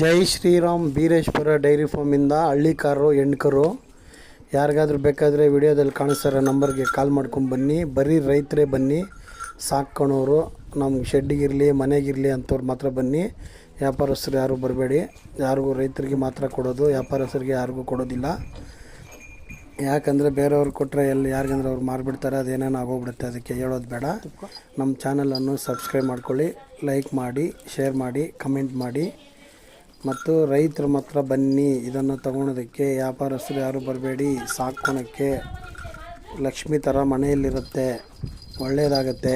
ಜೈ Shriram Bireshwara dairy ಫಾರ್ಮಿಂದ ಹಳ್ಳಿಕಾರರು ಹೆಣ್ಕರು ಯಾರಿಗಾದ್ರೂ ಬೇಕಾದರೆ ವಿಡಿಯೋದಲ್ಲಿ ಕಾಣಿಸ್ತಾರೋ ನಂಬರ್ಗೆ ಕಾಲ್ ಮಾಡ್ಕೊಂಡು ಬನ್ನಿ. ಬರೀ ರೈತರೇ ಬನ್ನಿ, ಸಾಕ್ಕೊಳೋರು ನಮ್ಗೆ ಶೆಡ್ಡಿಗಿರಲಿ ಮನೆಗಿರಲಿ ಅಂಥವ್ರು ಮಾತ್ರ ಬನ್ನಿ. ವ್ಯಾಪಾರಸ್ಥರು ಯಾರೂ ಬರಬೇಡಿ. ಯಾರಿಗೂ ರೈತರಿಗೆ ಮಾತ್ರ ಕೊಡೋದು, ವ್ಯಾಪಾರಸ್ಥರಿಗೆ ಯಾರಿಗೂ ಕೊಡೋದಿಲ್ಲ. ಯಾಕಂದರೆ ಬೇರೆಯವ್ರು ಕೊಟ್ಟರೆ ಯಾರಿಗಂದ್ರೆ ಅವ್ರು ಮಾರಿಬಿಡ್ತಾರೆ, ಅದೇನೇನು ಆಗೋಗ್ಬಿಡುತ್ತೆ. ಅದಕ್ಕೆ ಹೇಳೋದು ಬೇಡ. ನಮ್ಮ ಚಾನಲನ್ನು ಸಬ್ಸ್ಕ್ರೈಬ್ ಮಾಡ್ಕೊಳ್ಳಿ, ಲೈಕ್ ಮಾಡಿ, ಶೇರ್ ಮಾಡಿ, ಕಮೆಂಟ್ ಮಾಡಿ. ಮತ್ತು ರೈತರು ಮಾತ್ರ ಬನ್ನಿ ಇದನ್ನು ತಗೊಳೋದಕ್ಕೆ. ವ್ಯಾಪಾರಸ್ಥರು ಯಾರೂ ಬರಬೇಡಿ. ಸಾಕ್ಕೊಳಕ್ಕೆ ಲಕ್ಷ್ಮಿ ಥರ ಮನೆಯಲ್ಲಿರುತ್ತೆ, ಒಳ್ಳೆಯದಾಗತ್ತೆ.